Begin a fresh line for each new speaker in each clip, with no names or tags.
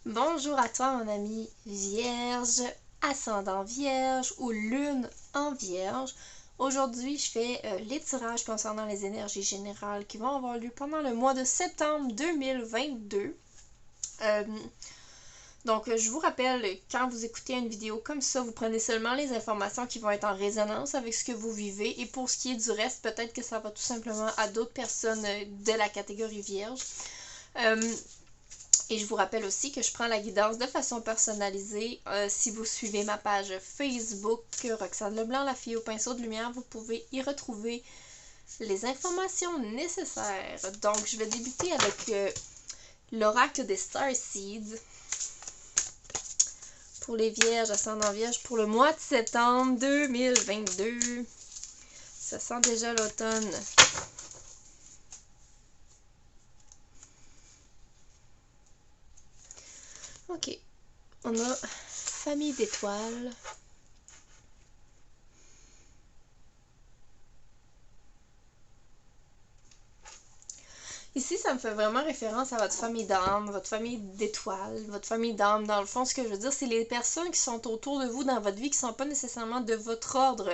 Bonjour à toi mon ami Vierge, ascendant Vierge ou lune en Vierge. Aujourd'hui, je fais les tirages concernant les énergies générales qui vont avoir lieu pendant le mois de septembre 2022. Donc, je vous rappelle, quand vous écoutez une vidéo comme ça, vous prenez seulement les informations qui vont être en résonance avec ce que vous vivez. Et pour ce qui est du reste, peut-être que ça va tout simplement à d'autres personnes de la catégorie Vierge. Et je vous rappelle aussi que je prends la guidance de façon personnalisée. Si vous suivez ma page Facebook, Roxane Leblanc, la fille au pinceau de lumière, vous pouvez y retrouver les informations nécessaires. Donc, je vais débuter avec l'oracle des Starseeds pour les Vierges, ascendant Vierge, pour le mois de septembre 2022. Ça sent déjà l'automne. Ok, on a famille d'étoiles. Ici, ça me fait vraiment référence à votre famille d'âme, votre famille d'étoiles, votre famille d'âme. Dans le fond, ce que je veux dire, c'est les personnes qui sont autour de vous dans votre vie, qui ne sont pas nécessairement de votre ordre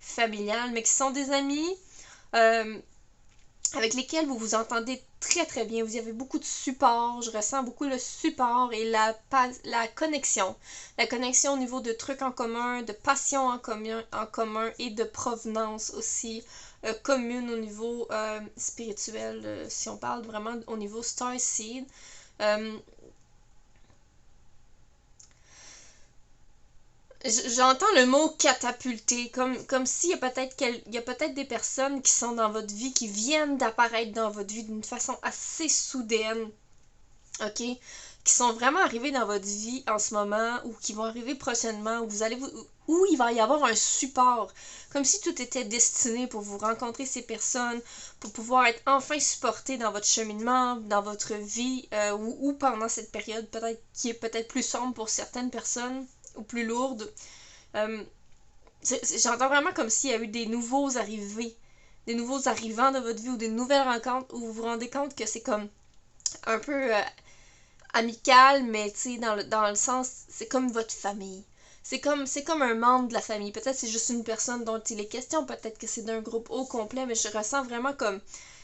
familial, mais qui sont des amis avec lesquels vous vous entendez très très bien. Vous avez beaucoup de support, je ressens beaucoup le support et la connexion. La connexion au niveau de trucs en commun, de passion en commun et de provenance aussi commune au niveau spirituel, si on parle vraiment au niveau Starseed. J'entends le mot catapulter, comme s'il y a peut-être des personnes qui sont dans votre vie, qui viennent d'apparaître dans votre vie d'une façon assez soudaine, ok? Qui sont vraiment arrivées dans votre vie en ce moment, ou qui vont arriver prochainement, où il va y avoir un support, comme si tout était destiné pour vous rencontrer ces personnes, pour pouvoir être enfin supporté dans votre cheminement, dans votre vie, ou pendant cette période peut-être qui est peut-être plus sombre pour certaines personnes ou plus lourde. J'entends vraiment comme s'il y a eu des nouveaux arrivants de votre vie ou des nouvelles rencontres où vous vous rendez compte que c'est comme un peu amical, mais tu sais, dans le sens, c'est comme votre famille. C'est comme un membre de la famille. Peut-être c'est juste une personne dont il est question, peut-être que c'est d'un groupe au complet, mais je ressens vraiment comme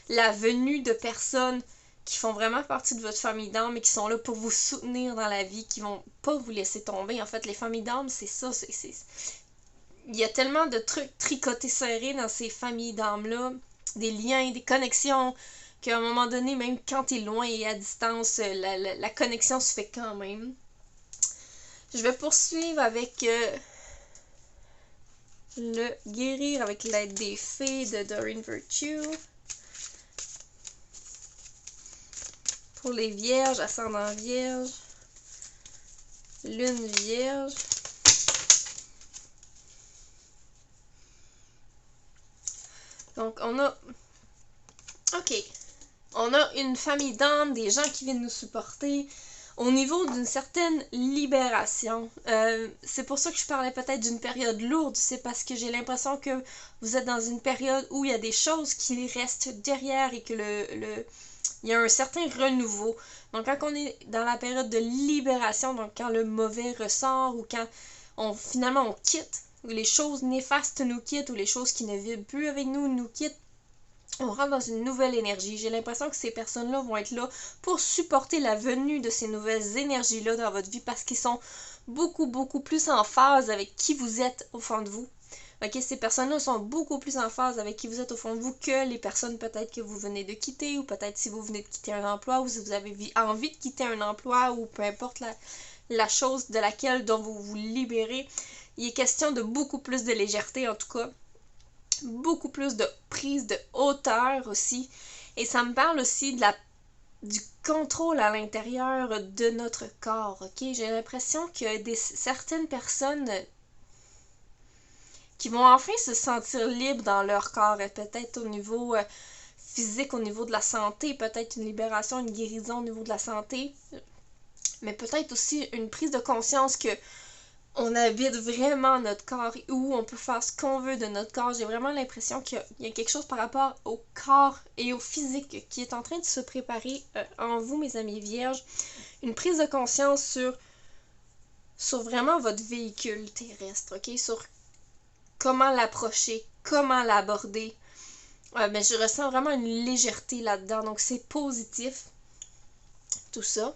la venue de personnes qui font vraiment partie de votre famille d'âme et qui sont là pour vous soutenir dans la vie, qui vont pas vous laisser tomber. En fait, les familles d'âme, c'est ça. Il y a tellement de trucs tricotés serrés dans ces familles d'âme-là, des liens, des connexions, qu'à un moment donné, même quand t'es loin et à distance, la connexion se fait quand même. Je vais poursuivre avec le guérir avec l'aide des fées de Doreen Virtue. Pour les vierges, ascendant vierge, lune vierge. Donc, on a une famille d'âmes, des gens qui viennent nous supporter au niveau d'une certaine libération. C'est pour ça que je parlais peut-être d'une période lourde, c'est parce que j'ai l'impression que vous êtes dans une période où il y a des choses qui restent derrière et que il y a un certain renouveau. Donc quand on est dans la période de libération, donc quand le mauvais ressort ou quand finalement on quitte, ou les choses néfastes nous quittent, ou les choses qui ne vibrent plus avec nous quittent, on rentre dans une nouvelle énergie. J'ai l'impression que ces personnes-là vont être là pour supporter la venue de ces nouvelles énergies-là dans votre vie parce qu'ils sont beaucoup, beaucoup plus en phase avec qui vous êtes au fond de vous. Ok, ces personnes-là sont beaucoup plus en phase avec qui vous êtes au fond de vous que les personnes peut-être que vous venez de quitter ou peut-être si vous venez de quitter un emploi ou si vous avez envie de quitter un emploi ou peu importe la chose de laquelle dont vous vous libérez. Il est question de beaucoup plus de légèreté en tout cas. Beaucoup plus de prise de hauteur aussi. Et ça me parle aussi du contrôle à l'intérieur de notre corps, ok? J'ai l'impression qu'il y a certaines personnes qui vont enfin se sentir libres dans leur corps, et peut-être au niveau physique, au niveau de la santé, peut-être une libération, une guérison au niveau de la santé, mais peut-être aussi une prise de conscience que on habite vraiment notre corps et où on peut faire ce qu'on veut de notre corps. J'ai vraiment l'impression qu'il y a quelque chose par rapport au corps et au physique qui est en train de se préparer en vous, mes amis vierges. une prise de conscience sur vraiment votre véhicule terrestre, ok? Sur comment l'approcher, comment l'aborder. Mais je ressens vraiment une légèreté là-dedans, donc c'est positif, tout ça.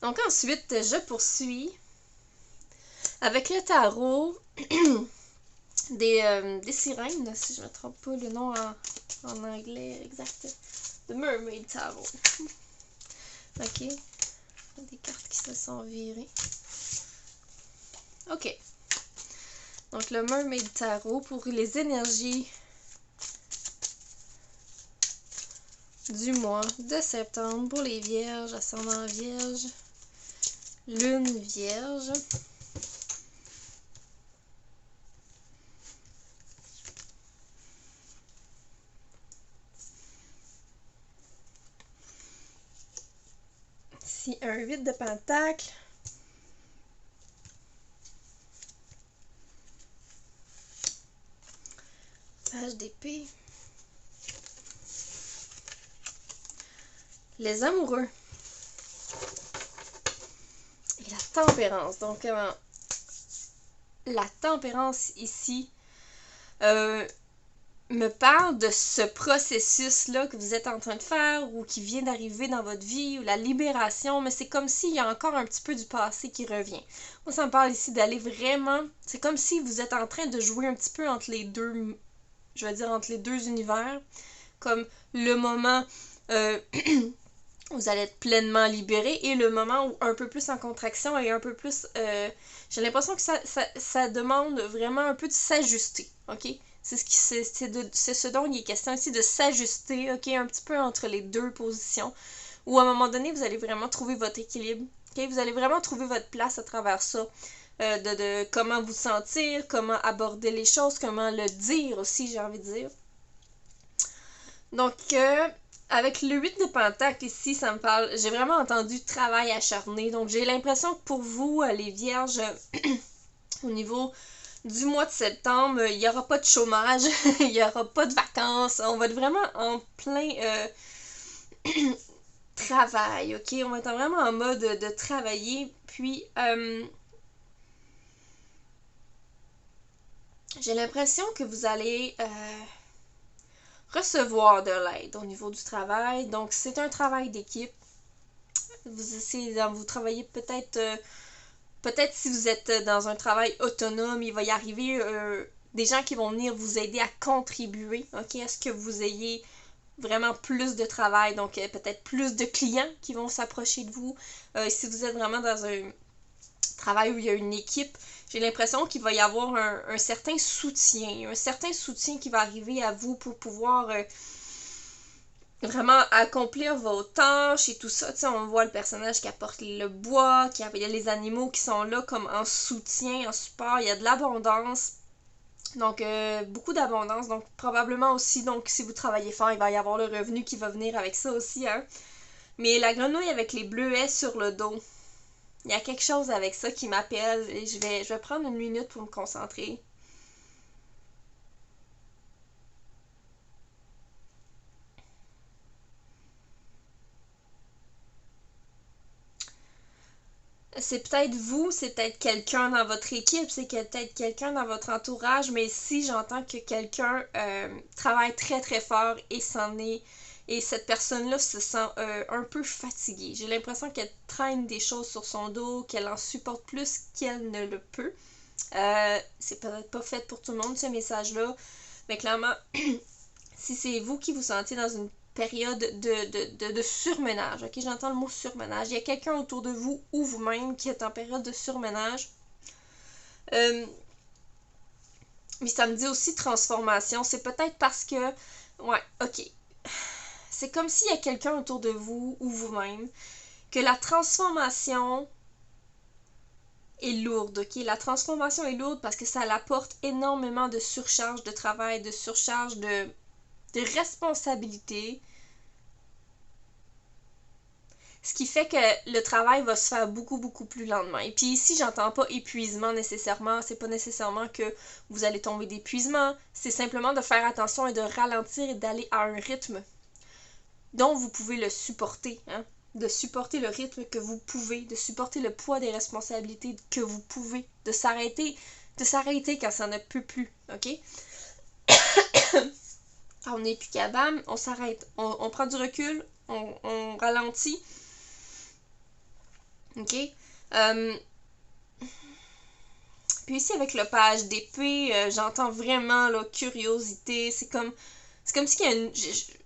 Donc ensuite, je poursuis avec le tarot des sirènes, si je ne me trompe pas le nom en anglais exact. The Mermaid Tarot. Ok. Des cartes qui se sont virées. Ok. Donc le Mermaid Tarot pour les énergies du mois de septembre pour les vierges, ascendant vierge, lune vierge. Ici un 8 de pentacle. Page d'épée. Les amoureux. Et la tempérance. Donc, la tempérance ici me parle de ce processus-là que vous êtes en train de faire ou qui vient d'arriver dans votre vie, ou la libération, mais c'est comme s'il y a encore un petit peu du passé qui revient. Moi, ça me parle ici d'aller vraiment... C'est comme si vous êtes en train de jouer un petit peu entre les deux... Je vais dire entre les deux univers. Comme le moment... vous allez être pleinement libéré et le moment où un peu plus en contraction et un peu plus... j'ai l'impression que ça demande vraiment un peu de s'ajuster, ok? C'est ce dont il est question ici, de s'ajuster, ok? Un petit peu entre les deux positions, où à un moment donné, vous allez vraiment trouver votre équilibre, ok? Vous allez vraiment trouver votre place à travers ça, de comment vous sentir, comment aborder les choses, comment le dire aussi, j'ai envie de dire. Donc, avec le 8 de pentacle ici, ça me parle, j'ai vraiment entendu travail acharné. Donc, j'ai l'impression que pour vous, les vierges, au niveau du mois de septembre, il n'y aura pas de chômage, il n'y aura pas de vacances. On va être vraiment en plein travail, ok? On va être vraiment en mode de travailler. Puis, j'ai l'impression que vous allez... recevoir de l'aide au niveau du travail. Donc, c'est un travail d'équipe. Vous travaillez peut-être si vous êtes dans un travail autonome, il va y arriver des gens qui vont venir vous aider à contribuer, ok, à ce que vous ayez vraiment plus de travail, donc peut-être plus de clients qui vont s'approcher de vous. Si vous êtes vraiment dans un travail où il y a une équipe, j'ai l'impression qu'il va y avoir un certain soutien qui va arriver à vous pour pouvoir vraiment accomplir vos tâches et tout ça. Tu sais, on voit le personnage qui apporte le bois, il y a les animaux qui sont là comme en soutien, en support, il y a de l'abondance. Donc, beaucoup d'abondance. Donc, probablement aussi, donc, si vous travaillez fort, il va y avoir le revenu qui va venir avec ça aussi, hein. Mais la grenouille avec les bleuets sur le dos, il y a quelque chose avec ça qui m'appelle et je vais prendre une minute pour me concentrer. C'est peut-être vous, c'est peut-être quelqu'un dans votre équipe, c'est peut-être quelqu'un dans votre entourage, mais si j'entends que quelqu'un travaille très très fort et s'en est, et cette personne-là se sent un peu fatiguée. J'ai l'impression qu'elle traîne des choses sur son dos, qu'elle en supporte plus qu'elle ne le peut. C'est peut-être pas fait pour tout le monde ce message-là, mais clairement, si c'est vous qui vous sentez dans une période de surmenage, ok, j'entends le mot surmenage, il y a quelqu'un autour de vous ou vous-même qui est en période de surmenage, mais ça me dit aussi transformation, c'est peut-être parce que, ouais, ok, c'est comme s'il y a quelqu'un autour de vous ou vous-même, que la transformation est lourde, ok, la transformation est lourde parce que ça apporte énormément de surcharge de travail, de surcharge de responsabilité. Ce qui fait que le travail va se faire beaucoup, beaucoup plus lentement. Et puis ici, j'entends pas épuisement nécessairement. C'est pas nécessairement que vous allez tomber d'épuisement. C'est simplement de faire attention et de ralentir et d'aller à un rythme dont vous pouvez le supporter, hein. de supporter le rythme que vous pouvez, de supporter le poids des responsabilités que vous pouvez, de s'arrêter quand ça ne peut plus, ok? Quand on n'est plus capable, on s'arrête, on prend du recul, on ralentit, ok? Puis ici, avec le page d'épée, j'entends vraiment la curiosité. C'est comme s'il y a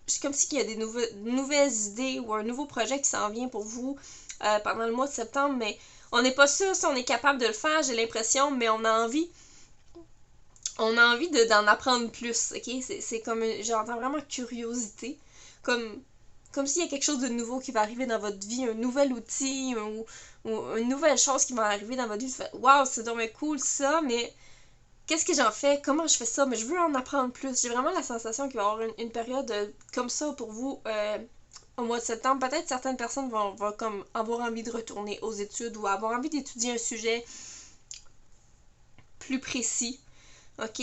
c'est comme s'il y a des nouvelles idées ou un nouveau projet qui s'en vient pour vous pendant le mois de septembre, mais on n'est pas sûr si on est capable de le faire, j'ai l'impression, mais on a envie d'en apprendre plus, ok? C'est comme, j'entends vraiment curiosité, comme s'il y a quelque chose de nouveau qui va arriver dans votre vie, un nouvel outil ou une nouvelle chose qui va arriver dans votre vie. Waouh, c'est dommage cool ça, mais qu'est-ce que j'en fais? Comment je fais ça? Mais je veux en apprendre plus. J'ai vraiment la sensation qu'il va y avoir une période comme ça pour vous au mois de septembre. Peut-être certaines personnes vont comme avoir envie de retourner aux études ou avoir envie d'étudier un sujet plus précis. Ok?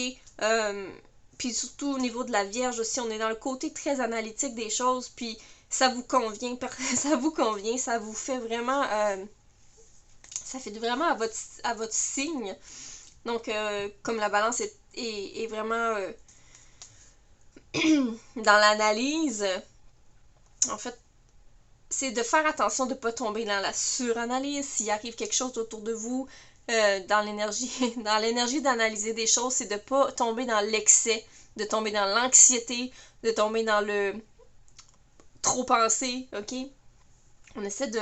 Puis surtout au niveau de la Vierge aussi, on est dans le côté très analytique des choses, puis ça vous convient, ça vous fait vraiment, ça fait vraiment à votre signe. Donc, comme la balance est vraiment dans l'analyse, en fait, c'est de faire attention de ne pas tomber dans la suranalyse. S'il arrive quelque chose autour de vous, dans l'énergie d'analyser des choses, c'est de ne pas tomber dans l'excès, de tomber dans l'anxiété, de tomber dans le trop penser, ok? On essaie de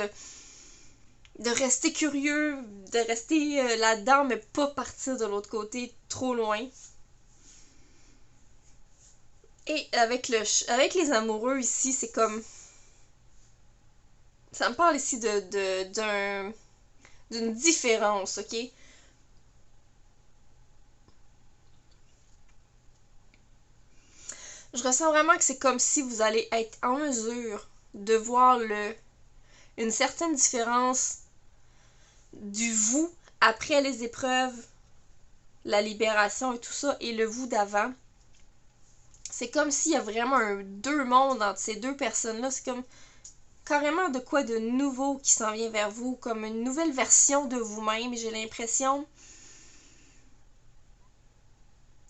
rester curieux, de rester là-dedans, mais pas partir de l'autre côté trop loin. Et avec les amoureux ici, c'est comme... Ça me parle ici d'une différence, ok? Je ressens vraiment que c'est comme si vous allez être en mesure de voir une certaine différence du vous après les épreuves, la libération et tout ça, et le vous d'avant. C'est comme s'il y a vraiment deux mondes entre ces deux personnes-là. C'est comme carrément de quoi de nouveau qui s'en vient vers vous, comme une nouvelle version de vous-même. J'ai l'impression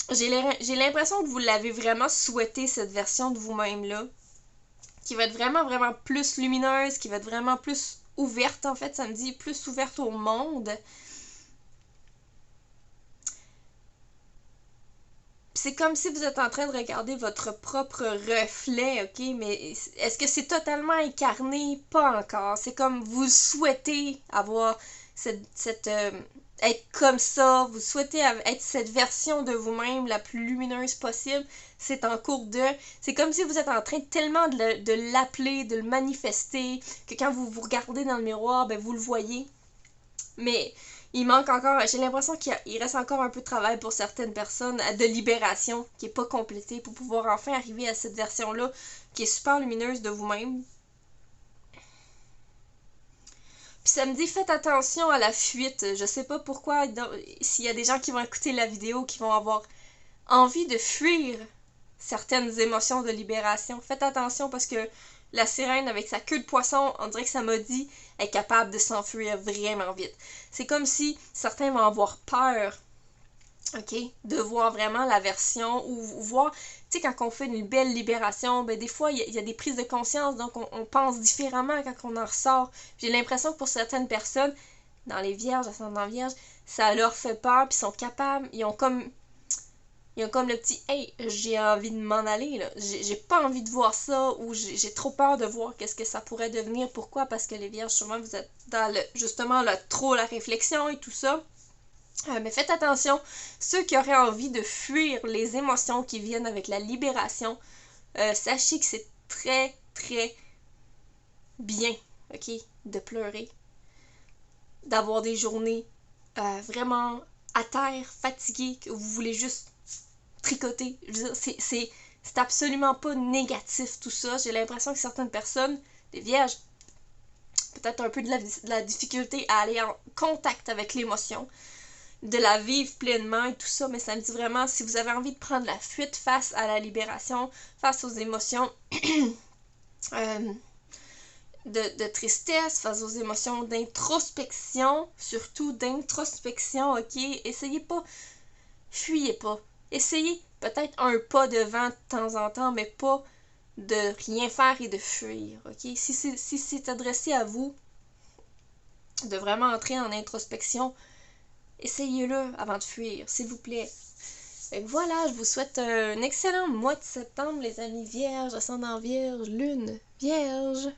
que vous l'avez vraiment souhaité, cette version de vous-même-là, qui va être vraiment, vraiment plus lumineuse, qui va être vraiment plus ouverte, en fait, ça me dit, plus ouverte au monde. C'est comme si vous êtes en train de regarder votre propre reflet, ok? Mais est-ce que c'est totalement incarné? Pas encore. C'est comme vous souhaitez avoir être comme ça, vous souhaitez être cette version de vous-même la plus lumineuse possible. C'est en cours de... C'est comme si vous êtes en train tellement de l'appeler, de le manifester, que quand vous vous regardez dans le miroir, ben vous le voyez. Mais il manque encore, j'ai l'impression qu'il reste encore un peu de travail pour certaines personnes de libération qui n'est pas complété pour pouvoir enfin arriver à cette version-là qui est super lumineuse de vous-même. Puis ça me dit, faites attention à la fuite. Je sais pas pourquoi, s'il y a des gens qui vont écouter la vidéo, qui vont avoir envie de fuir certaines émotions de libération. Faites attention parce que la sirène, avec sa queue de poisson, on dirait que ça m'a dit, est capable de s'enfuir vraiment vite. C'est comme si certains vont avoir peur, ok, de voir vraiment la version, ou voir, tu sais, quand on fait une belle libération, ben des fois, il y a des prises de conscience, donc on pense différemment quand on en ressort. J'ai l'impression que pour certaines personnes, dans les vierges, ascendant vierge, ça leur fait peur, puis ils sont capables, ils ont comme le petit « Hey, j'ai envie de m'en aller, là. J'ai pas envie de voir ça » ou « J'ai trop peur de voir qu'est-ce que ça pourrait devenir. » Pourquoi? Parce que les vierges, souvent, vous êtes dans justement trop la réflexion et tout ça. Mais faites attention, ceux qui auraient envie de fuir les émotions qui viennent avec la libération, sachez que c'est très, très bien, ok, de pleurer, d'avoir des journées vraiment à terre, fatiguées, que vous voulez juste tricoter. Je veux dire, c'est absolument pas négatif tout ça. J'ai l'impression que certaines personnes, des vierges, peut-être un peu de la difficulté à aller en contact avec l'émotion, de la vivre pleinement et tout ça, mais ça me dit vraiment, si vous avez envie de prendre la fuite face à la libération, face aux émotions, de tristesse, face aux émotions d'introspection, surtout d'introspection, ok? Essayez pas, fuyez pas. Essayez peut-être un pas devant de temps en temps, mais pas de rien faire et de fuir, ok? Si c'est adressé à vous, de vraiment entrer en introspection, essayez-le avant de fuir, s'il vous plaît. Et voilà, je vous souhaite un excellent mois de septembre, les amis vierges, ascendant vierge, lune vierge.